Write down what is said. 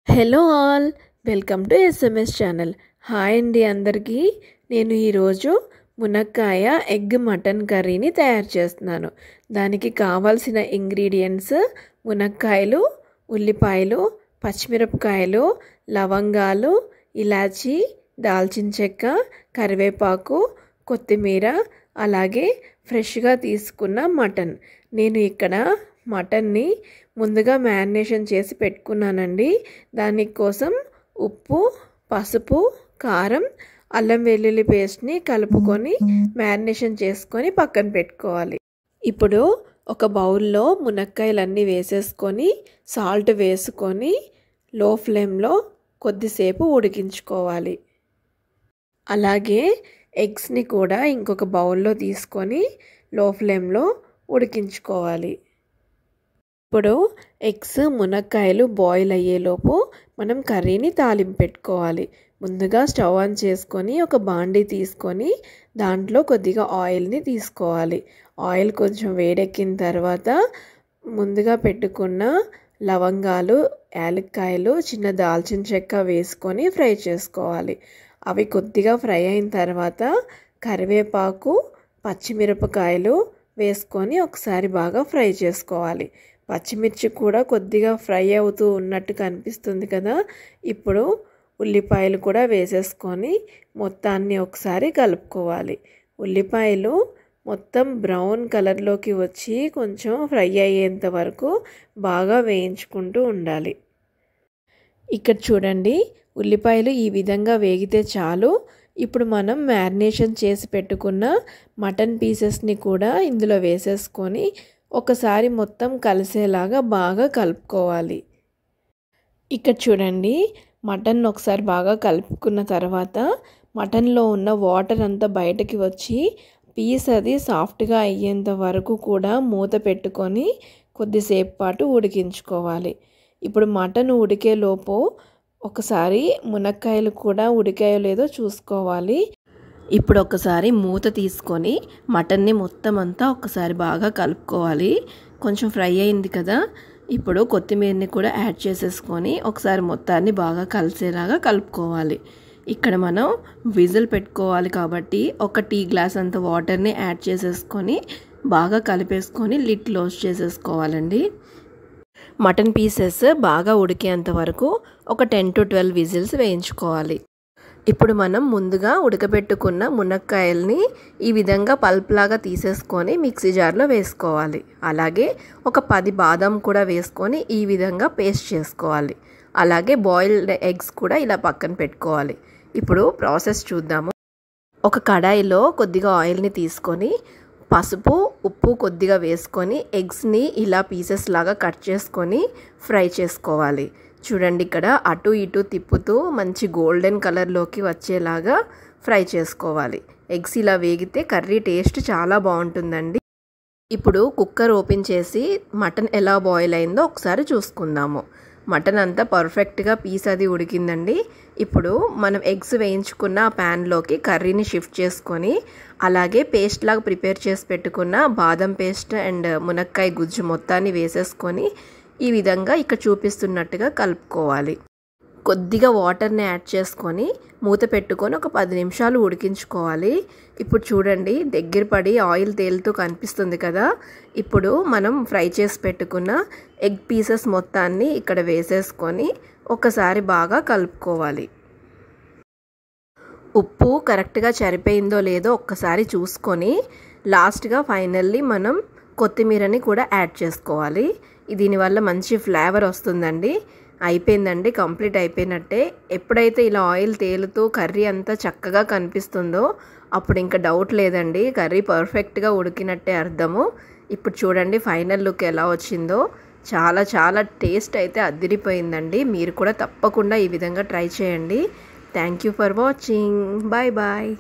Hello all, welcome to SMS channel. Hi అండి అందరికీ. నేను ఈరోజు మునక్కాయ ఎగ్ మటన్ కర్రీని తయారు చేస్తున్నాను. దానికి కావాల్సిన ఇంగ్రీడియంట్స్ మునక్కాయలు, ఉల్లిపాయలు, పచ్చిమిరపకాయలు, లవంగాలు, ఇలాచి, దాల్చిన చెక్క, కరివేపాకు, కొత్తిమీర, అలాగే ఫ్రెష్గా తీసుకున్న మటన్. నేను ఇక్కడ మటన్ని ముందుగా మ్యారినేషన్ చేసి పెట్టుకున్నానండి. దానికోసం ఉప్పు, పసుపు, కారం, అల్లం వెల్లుల్లి పేస్ట్ని కలుపుకొని మ్యారినేషన్ చేసుకొని పక్కన పెట్టుకోవాలి. ఇప్పుడు ఒక బౌల్లో మునక్కాయలన్నీ వేసేసుకొని సాల్ట్ వేసుకొని లో ఫ్లేమ్లో కొద్దిసేపు ఉడికించుకోవాలి. అలాగే ఎగ్స్ని కూడా ఇంకొక బౌల్లో తీసుకొని లో ఫ్లేమ్లో ఉడికించుకోవాలి. ఇప్పుడు ఎగ్స్, మునక్కాయలు బాయిల్ అయ్యేలోపు మనం కర్రీని తాలింపు పెట్టుకోవాలి. ముందుగా స్టవ్ ఆన్ చేసుకొని ఒక బాండీ తీసుకొని దాంట్లో కొద్దిగా ఆయిల్ని తీసుకోవాలి. ఆయిల్ కొంచెం వేడెక్కిన తర్వాత ముందుగా పెట్టుకున్న లవంగాలు, యాలక్కాయలు, చిన్న దాల్చిన చెక్క వేసుకొని ఫ్రై చేసుకోవాలి. అవి కొద్దిగా ఫ్రై అయిన తర్వాత కరివేపాకు, పచ్చిమిరపకాయలు వేసుకొని ఒకసారి బాగా ఫ్రై చేసుకోవాలి. పచ్చిమిర్చి కూడా కొద్దిగా ఫ్రై అవుతూ ఉన్నట్టు కనిపిస్తుంది కదా. ఇప్పుడు ఉల్లిపాయలు కూడా వేసేసుకొని మొత్తాన్ని ఒకసారి కలుపుకోవాలి. ఉల్లిపాయలు మొత్తం బ్రౌన్ కలర్లోకి వచ్చి కొంచెం ఫ్రై అయ్యేంత వరకు బాగా వేయించుకుంటూ ఉండాలి. ఇక్కడ చూడండి, ఉల్లిపాయలు ఈ విధంగా వేగితే చాలు. ఇప్పుడు మనం మ్యారినేషన్ చేసి పెట్టుకున్న మటన్ పీసెస్ని కూడా ఇందులో వేసేసుకొని ఒకసారి మొత్తం కలిసేలాగా బాగా కలుపుకోవాలి. ఇక్కడ చూడండి, మటన్ ఒకసారి బాగా కలుపుకున్న తర్వాత మటన్లో ఉన్న వాటర్ అంతా బయటకి వచ్చి పీస్ అది సాఫ్ట్గా అయ్యేంత వరకు కూడా మూత పెట్టుకొని కొద్దిసేపు పాటు ఉడికించుకోవాలి. ఇప్పుడు మటన్ ఉడికేలోపు ఒకసారి మునక్కాయలు కూడా ఉడికాయో లేదో చూసుకోవాలి. ఇప్పుడు ఒకసారి మూత తీసుకొని మటన్ని మొత్తం అంతా ఒకసారి బాగా కలుపుకోవాలి. కొంచెం ఫ్రై అయింది కదా. ఇప్పుడు కొత్తిమీరని కూడా యాడ్ చేసేసుకొని ఒకసారి మొత్తాన్ని బాగా కలిసేలాగా కలుపుకోవాలి. ఇక్కడ మనం విజిల్ పెట్టుకోవాలి కాబట్టి ఒక టీ గ్లాస్ అంత వాటర్ని యాడ్ చేసేసుకొని బాగా కలిపేసుకొని లిడ్ క్లోజ్ చేసేసుకోవాలండి. మటన్ పీసెస్ బాగా ఉడికేంత వరకు ఒక 10 to 12 విజిల్స్ వేయించుకోవాలి. ఇప్పుడు మనం ముందుగా ఉడకబెట్టుకున్న మునక్కాయల్ని ఈ విధంగా పల్ప్ లాగా తీసేసుకొని మిక్సీ జార్లో వేసుకోవాలి. అలాగే ఒక 10 బాదం కూడా వేసుకొని ఈ విధంగా పేస్ట్ చేసుకోవాలి. అలాగే బాయిల్డ్ ఎగ్స్ కూడా ఇలా పక్కన పెట్టుకోవాలి. ఇప్పుడు ప్రాసెస్ చూద్దాము. ఒక కడాయిలో కొద్దిగా ఆయిల్ని తీసుకొని పసుపు, ఉప్పు కొద్దిగా వేసుకొని ఎగ్స్ని ఇలా పీసెస్ లాగా కట్ చేసుకొని ఫ్రై చేసుకోవాలి. చూడండి, ఇక్కడ అటు ఇటు తిప్పుతూ మంచి గోల్డెన్ కలర్లోకి వచ్చేలాగా ఫ్రై చేసుకోవాలి. ఎగ్స్ ఇలా వేగితే కర్రీ టేస్ట్ చాలా బాగుంటుందండి. ఇప్పుడు కుక్కర్ ఓపెన్ చేసి మటన్ ఎలా బాయిల్ అయిందో ఒకసారి చూసుకుందాము. మటన్ అంతా పర్ఫెక్ట్గా పీస్ అది ఉడికిందండి. ఇప్పుడు మనం ఎగ్స్ వేయించుకున్న ప్యాన్లోకి కర్రీని షిఫ్ట్ చేసుకొని అలాగే పేస్ట్ లాగా ప్రిపేర్ చేసి పెట్టుకున్న బాదం పేస్ట్ అండ్ మునక్కాయ గుజ్జు మొత్తాన్ని వేసేసుకొని ఈ విధంగా ఇక్కడ చూపిస్తున్నట్టుగా కలుపుకోవాలి. కొద్దిగా వాటర్ని యాడ్ చేసుకొని మూత పెట్టుకొని ఒక 10 నిమిషాలు ఉడికించుకోవాలి. ఇప్పుడు చూడండి, దగ్గర పడి ఆయిల్ తేలుతూ కనిపిస్తుంది కదా. ఇప్పుడు మనం ఫ్రై చేసి పెట్టుకున్న ఎగ్ పీసెస్ మొత్తాన్ని ఇక్కడ వేసేసుకొని ఒకసారి బాగా కలుపుకోవాలి. ఉప్పు కరెక్ట్గా సరిపోయిందో లేదో ఒక్కసారి చూసుకొని లాస్ట్గా ఫైనల్లీ మనం కొత్తిమీరని కూడా యాడ్ చేసుకోవాలి. దీనివల్ల మంచి ఫ్లేవర్ వస్తుందండి. అయిపోయిందండి, కంప్లీట్ అయిపోయినట్టే. ఎప్పుడైతే ఇలా ఆయిల్ తేలుతూ కర్రీ అంతా చక్కగా కనిపిస్తుందో అప్పుడు ఇంకా డౌట్ లేదండి, కర్రీ పర్ఫెక్ట్గా ఉడికినట్టే అర్థము. ఇప్పుడు చూడండి ఫైనల్ లుక్ ఎలా వచ్చిందో. చాలా చాలా టేస్ట్ అయితే అదిరిపోయిందండి. మీరు కూడా తప్పకుండా ఈ విధంగా ట్రై చేయండి. Thank you for watching. Bye bye.